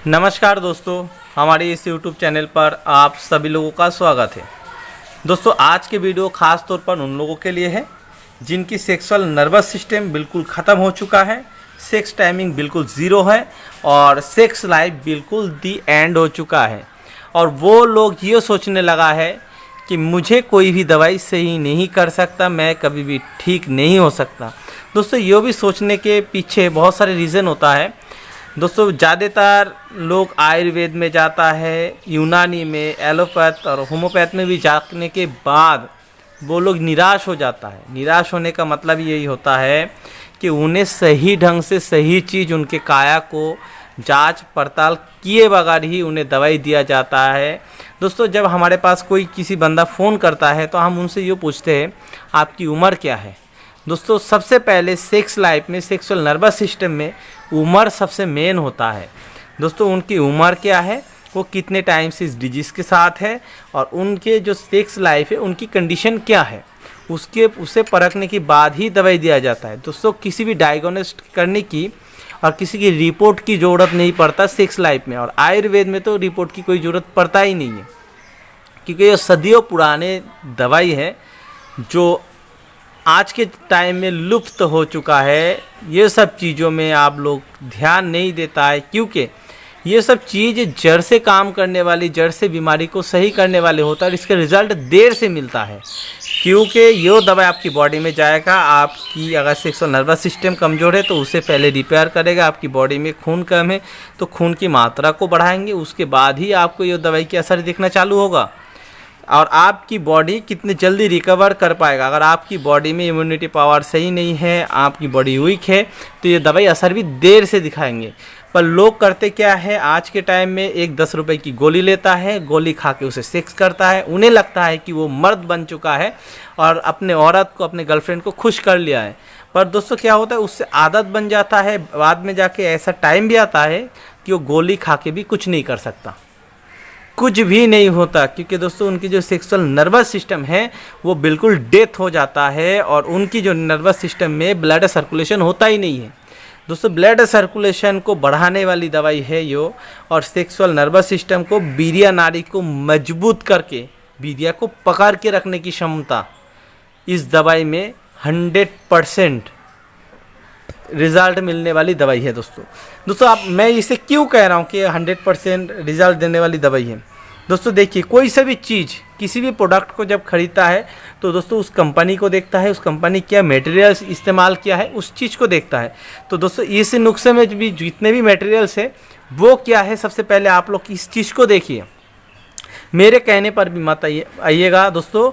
नमस्कार दोस्तों, हमारे इस YouTube चैनल पर आप सभी लोगों का स्वागत है। दोस्तों, आज के वीडियो ख़ास तौर पर उन लोगों के लिए है जिनकी सेक्सुअल नर्वस सिस्टम बिल्कुल ख़त्म हो चुका है, सेक्स टाइमिंग बिल्कुल ज़ीरो है और सेक्स लाइफ बिल्कुल दी एंड हो चुका है। और वो लोग ये सोचने लगा है कि मुझे कोई भी दवाई सही नहीं कर सकता, मैं कभी भी ठीक नहीं हो सकता। दोस्तों, ये भी सोचने के पीछे बहुत सारे रीज़न होता है। दोस्तों, ज़्यादातर लोग आयुर्वेद में जाता है, यूनानी में, एलोपैथ और होम्योपैथ में भी जाने के बाद वो लोग निराश हो जाता है। निराश होने का मतलब यही होता है कि उन्हें सही ढंग से सही चीज़ उनके काया को जांच पड़ताल किए बगैर ही उन्हें दवाई दिया जाता है। दोस्तों, जब हमारे पास कोई किसी बंदा फ़ोन करता है तो हम उनसे ये पूछते हैं आपकी उम्र क्या है। दोस्तों, सबसे पहले सेक्स लाइफ में, सेक्सुअल नर्वस सिस्टम में उम्र सबसे मेन होता है। दोस्तों, उनकी उम्र क्या है, वो कितने टाइम से इस डिजीज़ के साथ है और उनके जो सेक्स लाइफ है उनकी कंडीशन क्या है, उसे परखने के बाद ही दवाई दिया जाता है। दोस्तों, किसी भी डायग्नोस्ट करने की और किसी की रिपोर्ट की ज़रूरत नहीं पड़ता सेक्स लाइफ में, और आयुर्वेद में तो रिपोर्ट की कोई ज़रूरत पड़ता ही नहीं है, क्योंकि ये सदियों पुराने दवाई है जो आज के टाइम में लुप्त हो चुका है। ये सब चीज़ों में आप लोग ध्यान नहीं देता है, क्योंकि ये सब चीज़ जड़ से काम करने वाली, जड़ से बीमारी को सही करने वाले होता है और इसका रिज़ल्ट देर से मिलता है, क्योंकि ये दवा आपकी बॉडी में जाएगा। आपकी अगर सेक्सुअल नर्वस सिस्टम कमज़ोर है तो उसे पहले रिपेयर करेगा। आपकी बॉडी में खून कम है तो खून की मात्रा को बढ़ाएंगे, उसके बाद ही आपको ये दवाई की असर दिखना चालू होगा और आपकी बॉडी कितनी जल्दी रिकवर कर पाएगा। अगर आपकी बॉडी में इम्यूनिटी पावर सही नहीं है, आपकी बॉडी वीक है, तो ये दवाई असर भी देर से दिखाएंगे। पर लोग करते क्या है, आज के टाइम में एक 10 रुपए की गोली लेता है, गोली खा के उसे सेक्स करता है। उन्हें लगता है कि वो मर्द बन चुका है और अपने औरत को, अपने गर्लफ्रेंड को खुश कर लिया है। पर दोस्तों, क्या होता है, उससे आदत बन जाता है। बाद में जाके ऐसा टाइम भी आता है कि वो गोली खा के भी कुछ नहीं कर सकता, कुछ भी नहीं होता, क्योंकि दोस्तों उनकी जो सेक्सुअल नर्वस सिस्टम है वो बिल्कुल डेथ हो जाता है और उनकी जो नर्वस सिस्टम में ब्लड सर्कुलेशन होता ही नहीं है। दोस्तों, ब्लड सर्कुलेशन को बढ़ाने वाली दवाई है यो, और सेक्सुअल नर्वस सिस्टम को, वीर्य नाड़ी को मजबूत करके, वीर्य को पकड़ के रखने की क्षमता इस दवाई में 100% रिज़ल्ट मिलने वाली दवाई है। दोस्तों आप, मैं इसे क्यों कह रहा हूँ कि 100% रिज़ल्ट देने वाली दवाई है। दोस्तों देखिए, कोई सा भी चीज़, किसी भी प्रोडक्ट को जब खरीदता है तो दोस्तों उस कंपनी को देखता है, उस कंपनी क्या मटेरियल्स इस्तेमाल किया है, उस चीज़ को देखता है। तो दोस्तों, इस नुस्खे में भी जितने भी मटेरियल्स है वो क्या है, सबसे पहले आप लोग इस चीज़ को देखिए। मेरे कहने पर भी मत आइएगा दोस्तों,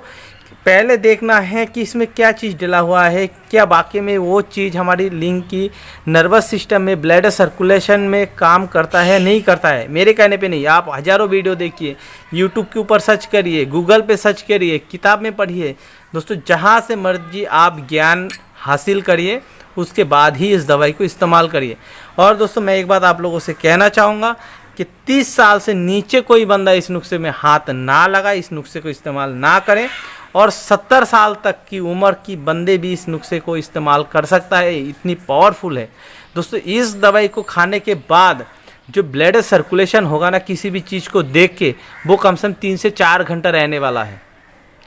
पहले देखना है कि इसमें क्या चीज़ डला हुआ है, क्या वाकई में वो चीज़ हमारी लिंग की नर्वस सिस्टम में, ब्लड सर्कुलेशन में काम करता है नहीं करता है। मेरे कहने पे नहीं, आप हज़ारों वीडियो देखिए, यूट्यूब के ऊपर सर्च करिए, गूगल पे सर्च करिए, किताब में पढ़िए। दोस्तों, जहाँ से मर्जी आप ज्ञान हासिल करिए, उसके बाद ही इस दवाई को इस्तेमाल करिए। और दोस्तों, मैं एक बात आप लोगों से कहना चाहूँगा कि 30 साल से नीचे कोई बंदा इस नुस्खे में हाथ ना लगाए, इस नुस्खे को इस्तेमाल ना करें, और 70 साल तक की उम्र की बंदे भी इस नुस्खे को इस्तेमाल कर सकता है, इतनी पावरफुल है। दोस्तों, इस दवाई को खाने के बाद जो ब्लड सर्कुलेशन होगा ना, किसी भी चीज़ को देख के, वो कम से कम 3 से 4 घंटा रहने वाला है।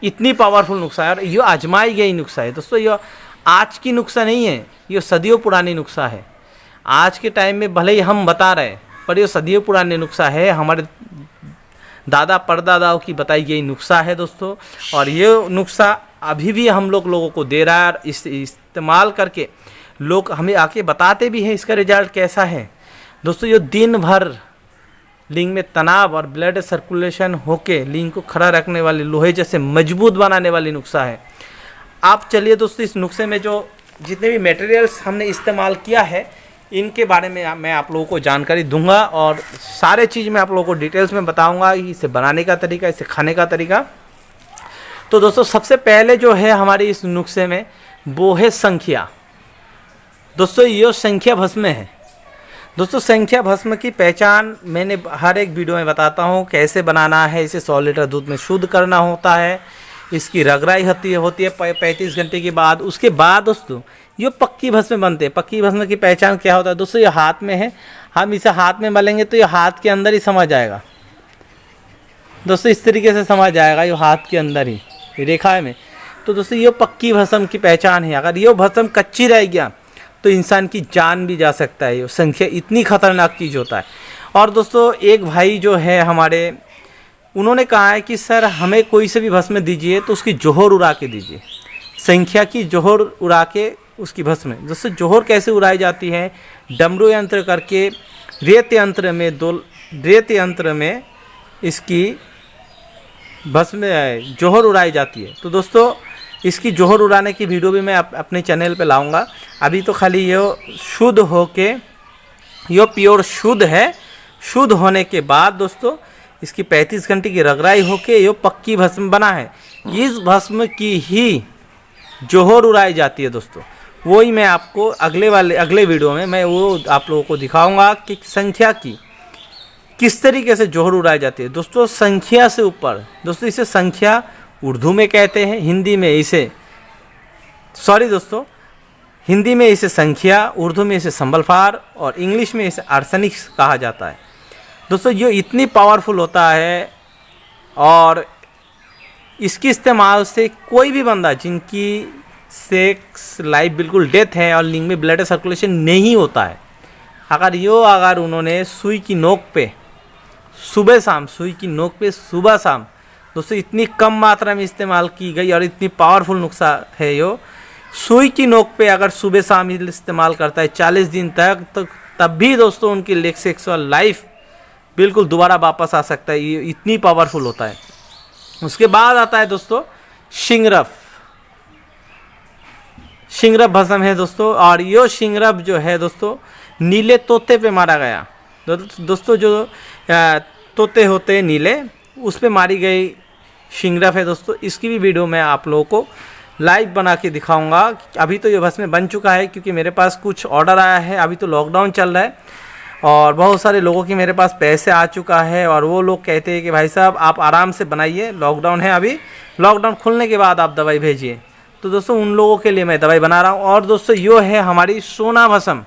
इतनी पावरफुल नुस्खा है और ये आजमाई गई नुस्खा है। दोस्तों, ये आज की नुस्खा नहीं है, ये सदियों पुरानी नुस्खा है। आज के टाइम में भले ही हम बता रहे हैं, पर ये सदियों पुरानी नुस्खा है, हमारे दादा परदादाओं की बताई गई नुस्खा है दोस्तों। और ये नुस्खा अभी भी हम लोगों को दे रहा है और इस्तेमाल करके लोग हमें आके बताते भी हैं इसका रिजल्ट कैसा है। दोस्तों, ये दिन भर लिंग में तनाव और ब्लड सर्कुलेशन होके लिंग को खड़ा रखने वाली, लोहे जैसे मजबूत बनाने वाली नुस्खा है। आप चलिए दोस्तों, इस नुस्खे में जो जितने भी मटेरियल्स हमने इस्तेमाल किया है, इनके बारे में मैं आप लोगों को जानकारी दूंगा और सारे चीज़ मैं आप लोगों को डिटेल्स में बताऊंगा, इसे बनाने का तरीका, इसे खाने का तरीका। तो दोस्तों, सबसे पहले जो है हमारी इस नुस्खे में वो है संख्या। दोस्तों, ये संख्या भस्म है। दोस्तों, संख्या भस्म की पहचान मैंने हर एक वीडियो में बताता हूँ, कैसे बनाना है। इसे 100 लीटर दूध में शुद्ध करना होता है, इसकी रगड़ाई होती है 35 घंटे के बाद। उसके बाद दोस्तों ये पक्की भस्म बनते हैं। पक्की भस्म की पहचान क्या होता है दोस्तों, ये हाथ में है, हम इसे हाथ में मलेंगे तो ये हाथ के अंदर ही समा जाएगा दोस्तों, इस तरीके से समा जाएगा ये हाथ के अंदर ही, ये रेखा है में। तो दोस्तों ये पक्की भस्म की पहचान है। अगर ये भस्म कच्ची रह गया तो इंसान की जान भी जा सकता है। ये संख्या इतनी खतरनाक चीज़ होता है। और दोस्तों एक भाई जो है हमारे, उन्होंने कहा है कि सर हमें कोई से भी भस्म दीजिए तो उसकी जोहर उड़ा के दीजिए, संख्या की जोहर उड़ा के उसकी भस्म। दोस्तों जोहर कैसे उड़ाई जाती है? डमरू यंत्र करके रेत यंत्र में इसकी भस्म जोहर उड़ाई जाती है। तो दोस्तों इसकी जोहर उड़ाने की वीडियो भी मैं अपने चैनल पे लाऊंगा। अभी तो खाली ये शुद्ध होके, ये प्योर शुद्ध है। शुद्ध होने के बाद दोस्तों इसकी 35 घंटे की रगड़ाई होके ये पक्की भस्म बना है। इस भस्म की ही जोहर उड़ाई जाती है दोस्तों। वही मैं आपको अगले वीडियो में मैं वो आप लोगों को दिखाऊंगा कि संख्या की किस तरीके से जोहर उड़ाई जाती है दोस्तों। संख्या से ऊपर दोस्तों, इसे संख्या उर्दू में कहते हैं, हिंदी में इसे हिंदी में इसे संख्या, उर्दू में इसे संबलफार और इंग्लिश में इसे आर्सेनिक कहा जाता है दोस्तों। ये इतनी पावरफुल होता है और इसके इस्तेमाल से कोई भी बंदा जिनकी सेक्स लाइफ बिल्कुल डेथ है और लिंग में ब्लड सर्कुलेशन नहीं होता है, अगर उन्होंने सुई की नोक पे सुबह शाम दोस्तों इतनी कम मात्रा में इस्तेमाल की गई और इतनी पावरफुल नुस्खा है यो, सुई की नोक पे अगर सुबह शाम इस्तेमाल करता है 40 दिन तक, तो तब भी दोस्तों उनकी सेक्सुअल लाइफ बिल्कुल दोबारा वापस आ सकता है। ये इतनी पावरफुल होता है। उसके बाद आता है दोस्तों शिंगरफ भस्म है दोस्तों। और ये शिंगरफ जो है दोस्तों नीले तोते पे मारा गया दोस्तों। जो तोते होते हैं नीले, उस पे मारी गई शिंगरफ है दोस्तों। इसकी भी वीडियो मैं आप लोगों को लाइव बना के दिखाऊंगा। अभी तो ये भस्म बन चुका है क्योंकि मेरे पास कुछ ऑर्डर आया है। अभी तो लॉकडाउन चल रहा है और बहुत सारे लोगों के मेरे पास पैसे आ चुका है और वो लोग कहते हैं कि भाई साहब आप आराम से बनाइए, लॉकडाउन है अभी, लॉकडाउन खुलने के बाद आप दवाई भेजिए। तो दोस्तों उन लोगों के लिए मैं दवाई बना रहा हूँ। और दोस्तों ये है हमारी सोना भस्म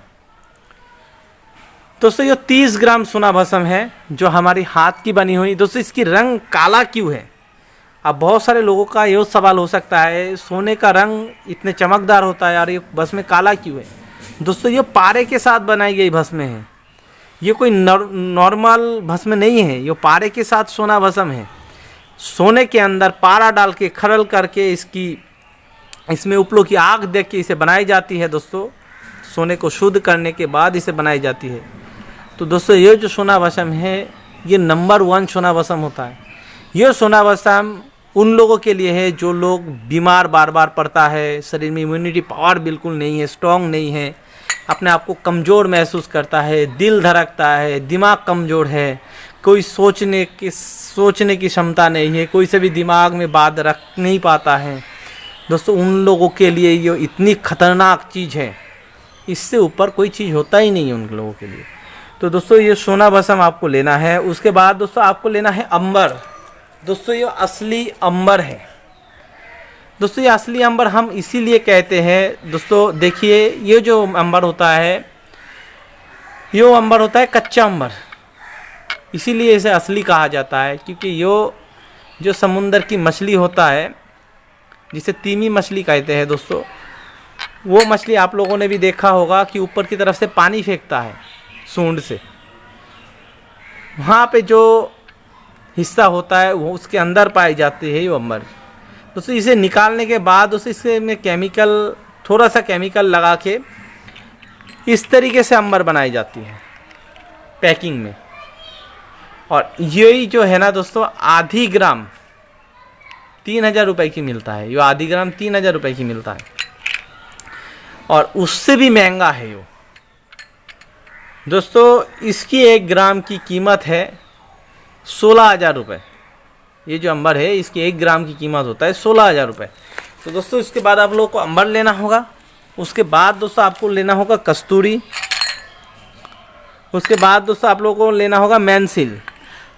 दोस्तों। ये 30 ग्राम सोना भस्म है जो हमारी हाथ की बनी हुई। दोस्तों इसकी रंग काला क्यों है? अब बहुत सारे लोगों का ये सवाल हो सकता है, सोने का रंग इतने चमकदार होता है और ये भस्म काला क्यों है? दोस्तों ये पारे के साथ बनाई गई भस्म है। ये कोई नॉर्मल भस्म नहीं है, ये पारे के साथ सोना भस्म है। सोने के अंदर पारा डाल के खरल करके इसमें उपलों की आग देख के इसे बनाई जाती है दोस्तों। सोने को शुद्ध करने के बाद इसे बनाई जाती है। तो दोस्तों ये जो सोना भस्म है ये नंबर 1 सोना भस्म होता है। ये सोना भस्म उन लोगों के लिए है जो लोग बीमार बार बार पड़ता है, शरीर में इम्यूनिटी पावर बिल्कुल नहीं है, स्ट्रॉन्ग नहीं है, अपने आप को कमज़ोर महसूस करता है, दिल धड़कता है, दिमाग कमज़ोर है, कोई सोचने की क्षमता नहीं है, कोई से भी दिमाग में बात रख नहीं पाता है दोस्तों। उन लोगों के लिए ये इतनी खतरनाक चीज़ है, इससे ऊपर कोई चीज़ होता ही नहीं है उन लोगों के लिए। तो दोस्तों ये सोना भस्म आपको लेना है। उसके बाद दोस्तों आपको लेना है अंबर। दोस्तों ये असली अंबर है दोस्तों। ये असली अंबर हम इसीलिए कहते हैं दोस्तों, देखिए ये जो अंबर होता है ये अंबर होता है कच्चा अंबर, इसीलिए इसे असली कहा जाता है। क्योंकि ये जो समुंदर की मछली होता है जिसे तीमी मछली कहते हैं दोस्तों, वो मछली आप लोगों ने भी देखा होगा कि ऊपर की तरफ से पानी फेंकता है सूंड से, वहाँ पे जो हिस्सा होता है वो उसके अंदर पाई जाती है ये अंबर दोस्तों। इसे निकालने के बाद दोस्तों इसे में थोड़ा सा केमिकल लगा के इस तरीके से अंबर बनाई जाती है पैकिंग में। और यही जो है ना दोस्तों आधी ग्राम 3000 रुपये की मिलता है। ये आधी ग्राम 3000 रुपये की मिलता है और उससे भी महंगा है ये दोस्तों। इसकी 1 ग्राम की कीमत है 16,000 रुपये। ये जो अंबर है इसकी 1 ग्राम की कीमत होता है 16,000 रुपये। तो दोस्तों इसके बाद आप लोगों को अंबर लेना होगा। उसके बाद दोस्तों आपको लेना होगा कस्तूरी। उसके बाद दोस्तों आप लोगों को लेना होगा मैनसिल।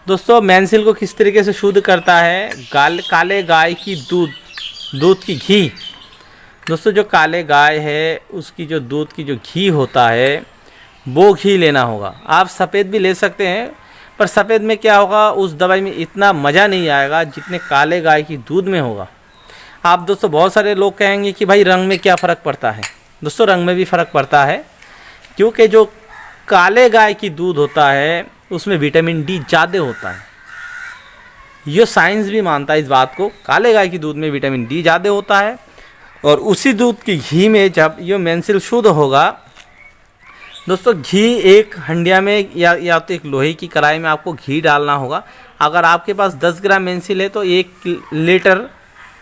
दोस्तों मैनसिल को किस तरीके से शुद्ध करता है? काले गाय की दूध की घी दोस्तों। जो काले गाय है उसकी जो दूध की जो घी होता है वो घी लेना होगा। आप सफ़ेद भी ले सकते हैं, पर सफ़ेद में क्या होगा, उस दवाई में इतना मज़ा नहीं आएगा जितने काले गाय की दूध में होगा। आप दोस्तों बहुत सारे लोग कहेंगे कि भाई रंग में क्या फ़र्क पड़ता है। दोस्तों रंग में भी फ़र्क पड़ता है, क्योंकि जो काले गाय की दूध होता है उसमें विटामिन डी ज़्यादा होता है। ये साइंस भी मानता है इस बात को, काले गाय की दूध में विटामिन डी ज़्यादा होता है। और उसी दूध की घी में जब ये मेंसिल शुद्ध होगा दोस्तों, घी एक हंडिया में या तो एक लोहे की कढ़ाई में आपको घी डालना होगा। अगर आपके पास 10 ग्राम मेंसिल है तो 1 लीटर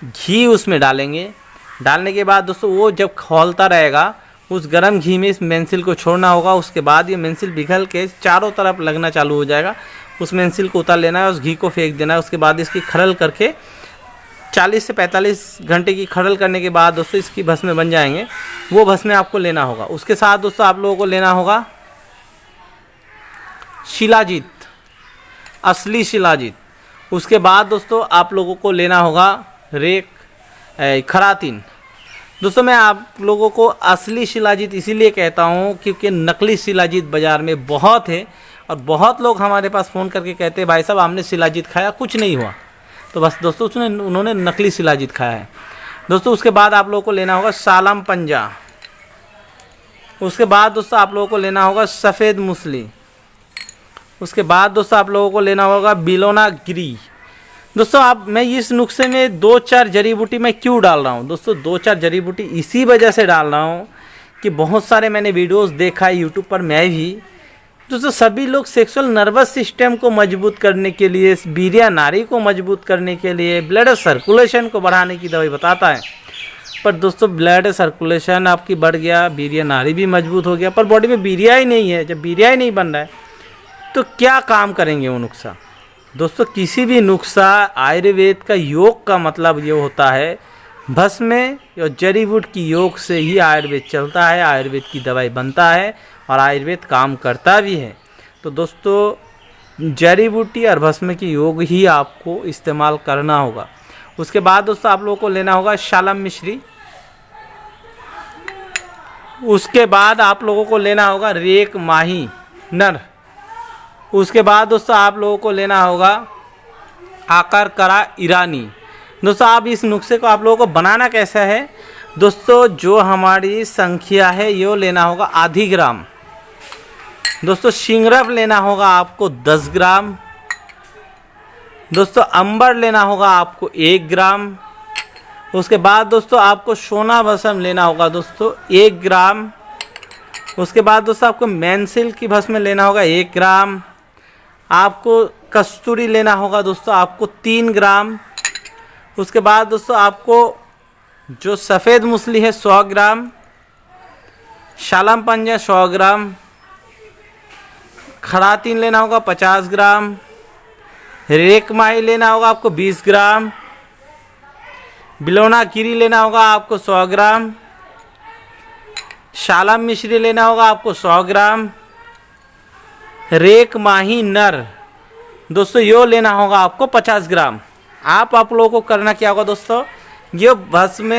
घी उसमें डालेंगे। डालने के बाद दोस्तों वो जब खौलता रहेगा, उस गर्म घी में इस मेंसिल को छोड़ना होगा। उसके बाद ये मेंसिल पिघल के चारों तरफ लगना चालू हो जाएगा। उस मेंसिल को उतार लेना है, उस घी को फेंक देना है। उसके बाद इसकी खरल करके 40 से 45 घंटे की खरल करने के बाद दोस्तों इसकी भस्म बन जाएंगे। वो भस्म आपको लेना होगा। उसके साथ दोस्तों आप लोगों को लेना होगा शिलाजीत, असली शिलाजीत। उसके बाद दोस्तों आप लोगों को लेना होगा खरातीन। दोस्तों मैं आप लोगों को असली शिलाजीत इसीलिए कहता हूँ क्योंकि नकली शिलाजीत बाज़ार में बहुत है, और बहुत लोग हमारे पास फ़ोन करके कहते हैं भाई साहब हमने शिलाजीत खाया कुछ नहीं हुआ। तो बस दोस्तों उन्होंने नकली शिलाजीत खाया है। दोस्तों उसके बाद आप लोगों को लेना होगा सालम पंजा। उसके बाद दोस्तों आप लोगों को लेना होगा सफ़ेद मूसली। उसके बाद दोस्तों आप लोगों को लेना होगा बिलोना गिरी। दोस्तों मैं इस नुस्खे में 2-4 जड़ी बूटी मैं क्यों डाल रहा हूँ दोस्तों, 2-4 जड़ी बूटी इसी वजह से डाल रहा हूँ कि बहुत सारे मैंने वीडियोस देखा है यूट्यूब पर, मैं भी दोस्तों सभी लोग सेक्सुअल नर्वस सिस्टम को मजबूत करने के लिए, वीर्य नारी को मजबूत करने के लिए, ब्लड सर्कुलेशन को बढ़ाने की दवाई बताता है। पर दोस्तों ब्लड सर्कुलेशन आपकी बढ़ गया, वीर्य नारी भी मजबूत हो गया, पर बॉडी में वीर्य ही नहीं है। जब वीर्य ही नहीं बन रहा है तो क्या काम करेंगे वो नुस्खा। दोस्तों किसी भी नुस्खा, आयुर्वेद का योग का मतलब ये होता है भस्म या जड़ी बूटी की योग से ही आयुर्वेद चलता है, आयुर्वेद की दवाई बनता है और आयुर्वेद काम करता भी है। तो दोस्तों जड़ी बूटी और भस्म की योग ही आपको इस्तेमाल करना होगा। उसके बाद दोस्तों आप लोगों को लेना होगा शालम मिश्री। उसके बाद आप लोगों को लेना होगा रेक माही नर। उसके बाद दोस्तों आप लोगों को लेना होगा आकर करा ईरानी। दोस्तों आप इस नुस्खे को आप लोगों को बनाना कैसा है दोस्तों, जो हमारी संख्या है ये लेना होगा आधी ग्राम। दोस्तों शिंगरफ लेना होगा आपको 10 ग्राम। दोस्तों अंबर लेना होगा आपको 1 ग्राम। उसके बाद दोस्तों आपको सोना भस्म लेना होगा दोस्तों 1 ग्राम। उसके बाद दोस्तों आपको मेंसिल की भस्म लेना होगा 1 ग्राम। आपको कस्तूरी लेना होगा दोस्तों आपको 3 ग्राम। उसके बाद दोस्तों आपको जो सफ़ेद मूसली है 100 ग्राम, शालम पंजा 100 ग्राम, खरातीन लेना होगा 50 ग्राम, रेक माही लेना होगा आपको 20 ग्राम, बिलोना गिरी लेना होगा आपको 100 ग्राम, शालम मिश्री लेना होगा आपको 100 ग्राम, रेक माही नर दोस्तों यो लेना होगा आपको 50 ग्राम। आप लोगों को करना क्या होगा दोस्तों, ये भस्म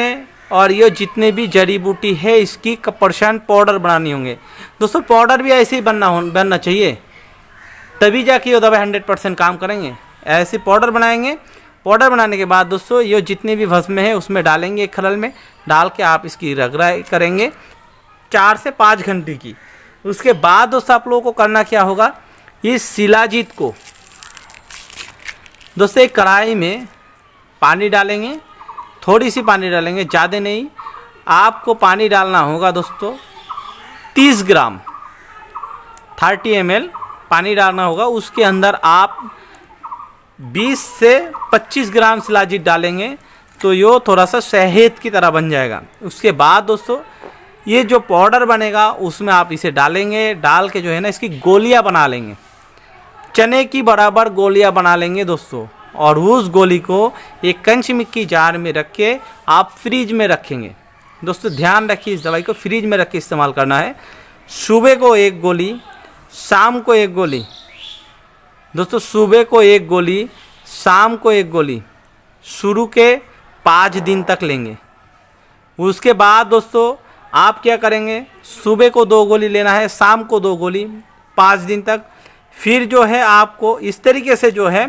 और ये जितने भी जड़ी बूटी है इसकी % पाउडर बनानी होंगे। दोस्तों पाउडर भी ऐसे ही बनना चाहिए, तभी जाके ये दवा 100% काम करेंगे। ऐसे पाउडर बनाएंगे। पाउडर बनाने के बाद दोस्तों ये जितने भी भस्म है उसमें डालेंगे, एक खरल में डाल के आप इसकी रगड़ाई करेंगे 4 से 5 घंटे की। उसके बाद दोस्तों आप लोगों को करना क्या होगा, इस शिलाजीत को दोस्तों एक कढ़ाई में पानी डालेंगे, थोड़ी सी पानी डालेंगे, ज़्यादा नहीं। आपको पानी डालना होगा दोस्तों 30 ग्राम, 30 ml पानी डालना होगा। उसके अंदर आप 20 से 25 ग्राम शिलाजीत डालेंगे तो ये थोड़ा सा शहद की तरह बन जाएगा। उसके बाद दोस्तों ये जो पाउडर बनेगा उसमें आप इसे डालेंगे, डाल के जो है ना इसकी गोलियां बना लेंगे, चने की बराबर गोलियां बना लेंगे दोस्तों। और उस गोली को एक कंच की जार में रख के आप फ्रीज में रखेंगे। दोस्तों ध्यान रखिए इस दवाई को फ्रीज में रख के इस्तेमाल करना है। सुबह को 1 गोली, शाम को 1 गोली। दोस्तों सुबह को 1 गोली, शाम को 1 गोली शुरू के 5 दिन तक लेंगे। उसके बाद दोस्तों आप क्या करेंगे, सुबह को 2 गोली लेना है, शाम को 2 गोली 5 दिन तक। फिर जो है आपको इस तरीके से जो है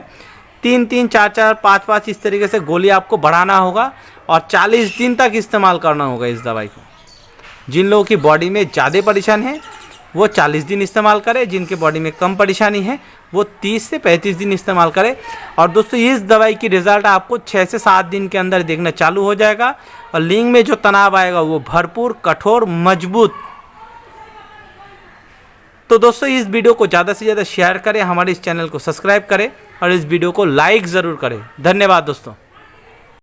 3-3, 4-4, 5-5 इस तरीके से गोली आपको बढ़ाना होगा और 40 दिन तक इस्तेमाल करना होगा इस दवाई को। जिन लोगों की बॉडी में ज़्यादा परेशान है वो 40 दिन इस्तेमाल करें, जिनके बॉडी में कम परेशानी है वो 30 से 35 दिन इस्तेमाल करें। और दोस्तों इस दवाई की रिज़ल्ट आपको 6 से 7 दिन के अंदर देखना चालू हो जाएगा और लिंग में जो तनाव आएगा वो भरपूर, कठोर, मजबूत। तो दोस्तों इस वीडियो को ज़्यादा से ज़्यादा शेयर करें, हमारे इस चैनल को सब्सक्राइब करें और इस वीडियो को लाइक ज़रूर करें। धन्यवाद दोस्तों।